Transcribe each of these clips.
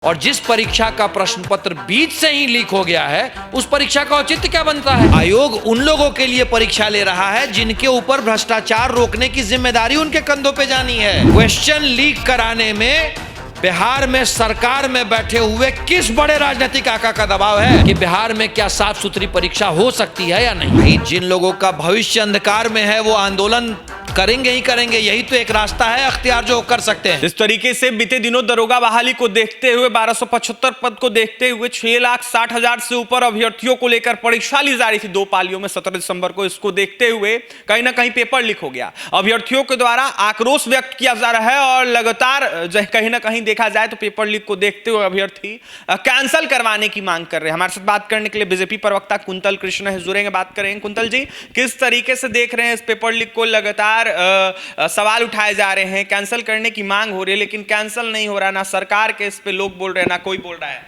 और जिस परीक्षा का प्रश्न पत्र बीच से ही लीक हो गया है, उस परीक्षा का औचित्य क्या बनता है? आयोग उन लोगों के लिए परीक्षा ले रहा है जिनके ऊपर भ्रष्टाचार रोकने की जिम्मेदारी उनके कंधों पे जानी है। क्वेश्चन लीक कराने में बिहार में सरकार में बैठे हुए किस बड़े राजनीतिक आका का दबाव है कि बिहार में क्या साफ सुथरी परीक्षा हो सकती है या नहीं? जिन लोगों का भविष्य अंधकार में है वो आंदोलन करेंगे ही करेंगे, यही तो एक रास्ता है अख्तियार जो कर सकते हैं। इस तरीके से बीते दिनों दरोगा बहाली को देखते हुए 1275 पद को देखते हुए 6,60,000 से ऊपर अभ्यर्थियों को लेकर परीक्षा ली जा रही थी 2 पालियों में 17 दिसंबर को। इसको देखते हुए कहीं ना कहीं पेपर लीक हो गया। अभ्यर्थियों के द्वारा आक्रोश व्यक्त किया जा रहा है और लगातार कहीं ना कहीं देखा जाए तो पेपर लीक को देखते हुए अभ्यर्थी कैंसिल करवाने की मांग कर रहे हैं। हमारे साथ बात करने के लिए बीजेपी प्रवक्ता कुंतल कृष्ण जुड़ेंगे, बात करेंगे। कुंतल जी, किस तरीके से देख रहे हैं इस पेपर लीक को? लगातार सवाल उठाए जा रहे हैं, कैंसिल करने की मांग हो रही है, लेकिन कैंसिल नहीं हो रहा। ना सरकार के इस पे लोग बोल रहे हैं, ना कोई बोल रहा है।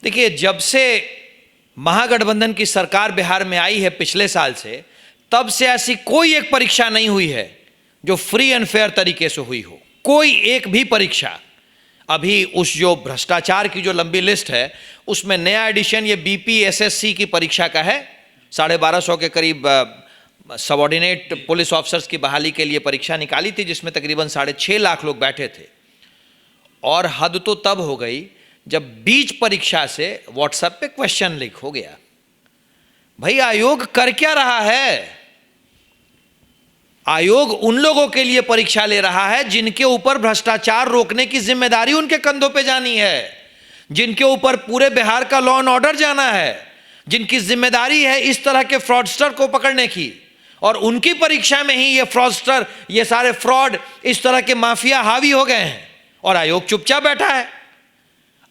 देखिए, जब से महागठबंधन की सरकार बिहार में आई है पिछले साल से, तब से ऐसी कोई एक परीक्षा नहीं हुई है जो फ्री एंड फेयर तरीके से हुई हो। कोई एक भी परीक्षा। अभी उस जो भ्रष्टाचार की जो लंबी लिस्ट है उसमें नया एडिशन ये बीपीएसएससी की परीक्षा का है। 1250 के करीब सबऑर्डिनेट पुलिस ऑफिसर्स की बहाली के लिए परीक्षा निकाली थी, जिसमें तकरीबन 6.5 लाख लोग बैठे थे। और हद तो तब हो गई जब बीच परीक्षा से व्हाट्सएप पे क्वेश्चन लीक हो गया। भाई, आयोग कर क्या रहा है? आयोग उन लोगों के लिए परीक्षा ले रहा है जिनके ऊपर भ्रष्टाचार रोकने की जिम्मेदारी उनके कंधों पे जानी है, जिनके ऊपर पूरे बिहार का लॉ एंड ऑर्डर जाना है, जिनकी जिम्मेदारी है इस तरह के फ्रॉडस्टर को पकड़ने की। और उनकी परीक्षा में ही ये फ्रॉडस्टर, ये सारे फ्रॉड, इस तरह के माफिया हावी हो गए हैं और आयोग चुपचाप बैठा है।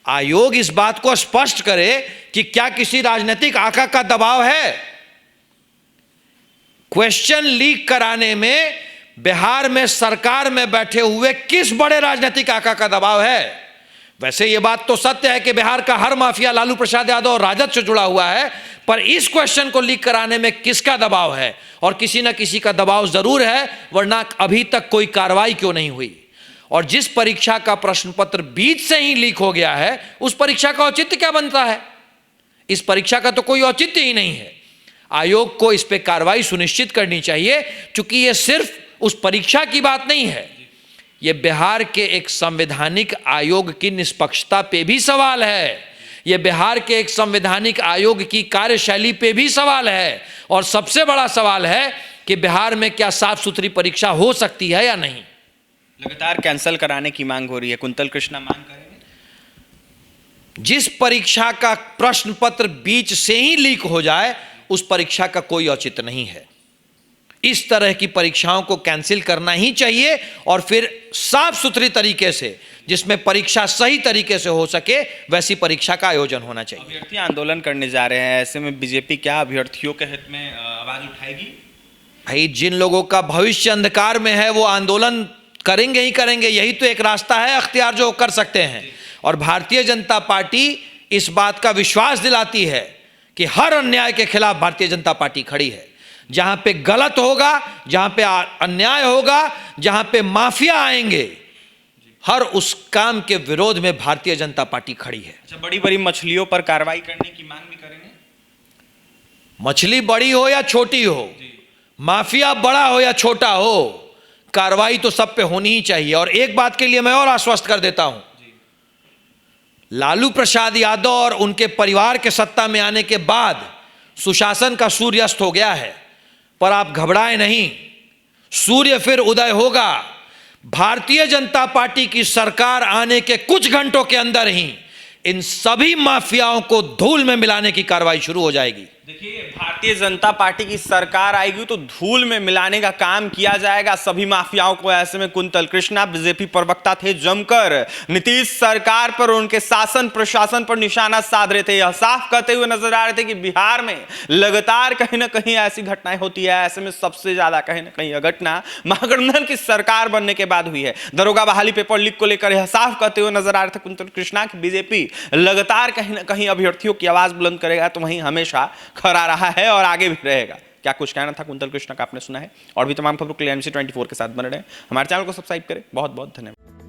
आयोग इस बात को स्पष्ट करे कि क्या किसी राजनीतिक आका का दबाव है? क्वेश्चन लीक कराने में बिहार में सरकार में बैठे हुए किस बड़े राजनीतिक आका का दबाव है? वैसे यह बात तो सत्य है कि बिहार का हर माफिया लालू प्रसाद यादव और राजद से जुड़ा हुआ है, पर इस क्वेश्चन को लीक कराने में किसका दबाव है? और किसी न किसी का दबाव जरूर है, वरना अभी तक कोई कार्रवाई क्यों नहीं हुई? और जिस परीक्षा का प्रश्न पत्र बीच से ही लीक हो गया है, उस परीक्षा का औचित्य क्या बनता है? इस परीक्षा का तो कोई औचित्य ही नहीं है। आयोग को इस पर कार्रवाई सुनिश्चित करनी चाहिए, क्योंकि यह सिर्फ उस परीक्षा की बात नहीं है, यह बिहार के एक संवैधानिक आयोग की निष्पक्षता पे भी सवाल है। यह बिहार के एक संवैधानिक आयोग की कार्यशैली पे भी सवाल है। और सबसे बड़ा सवाल है कि बिहार में क्या साफ सुथरी परीक्षा हो सकती है या नहीं। लगातार कैंसिल कराने की मांग हो रही है। कुंतल कृष्ण, मांग करेंगे? जिस परीक्षा का प्रश्न पत्र बीच से ही लीक हो जाए, उस परीक्षा का कोई औचित्य नहीं है। इस तरह की परीक्षाओं को कैंसिल करना ही चाहिए और फिर साफ सुथरी तरीके से, जिसमें परीक्षा सही तरीके से हो सके, वैसी परीक्षा का आयोजन होना चाहिए। अभ्यर्थी आंदोलन करने जा रहे हैं, ऐसे में बीजेपी क्या अभ्यर्थियों के हित में आवाज उठाएगी? भाई, जिन लोगों का भविष्य अंधकार में है वो आंदोलन करेंगे ही करेंगे, यही तो एक रास्ता है अख्तियार जो कर सकते हैं। और भारतीय जनता पार्टी इस बात का विश्वास दिलाती है कि हर अन्याय के खिलाफ भारतीय जनता पार्टी खड़ी है। जहां पे गलत होगा, जहां पे अन्याय होगा, जहां पे माफिया आएंगे, हर उस काम के विरोध में भारतीय जनता पार्टी खड़ी है। अच्छा, बड़ी बड़ी मछलियों पर कार्रवाई करने की मांग भी करेंगे? मछली बड़ी हो या छोटी हो, माफिया बड़ा हो या छोटा हो, कार्रवाई तो सब पे होनी ही चाहिए। और एक बात के लिए मैं और आश्वस्त कर देता हूं, लालू प्रसाद यादव और उनके परिवार के सत्ता में आने के बाद सुशासन का सूर्य अस्त हो गया है, पर आप घबराएं नहीं, सूर्य फिर उदय होगा। भारतीय जनता पार्टी की सरकार आने के कुछ घंटों के अंदर ही इन सभी माफियाओं को धूल में मिलाने की कार्रवाई शुरू हो जाएगी। देखिए, भारतीय जनता पार्टी की सरकार आएगी तो धूल में मिलाने का काम किया जाएगा सभी माफियाओं को। ऐसे में कुंतल कृष्णा बीजेपी प्रवक्ता थे, जमकर नीतीश सरकार पर, उनके शासन प्रशासन पर निशाना साध रहे थे। यह साफ कहते हुए नजर आ रहे थे कि बिहार में लगातार कहीं ना कहीं ऐसी घटनाएं होती है। ऐसे में सबसे ज्यादा कहीं ना कहीं यह घटना महागठबंधन की सरकार बनने के बाद हुई है। दरोगा बहाली पेपर लीक को लेकर यह साफ कहते हुए नजर आ रहे थे कुंतल कृष्णा कि बीजेपी लगातार कहीं ना कहीं अभ्यर्थियों की आवाज बुलंद करेगा, तो वहीं हमेशा खड़ा रहा है और आगे भी रहेगा। क्या कुछ कहना था कुंतल कृष्ण का, आपने सुना है। और भी तमाम खबरों के लिए NBC 24 के साथ बने रहें। हमारे चैनल को सब्सक्राइब करें। बहुत बहुत धन्यवाद।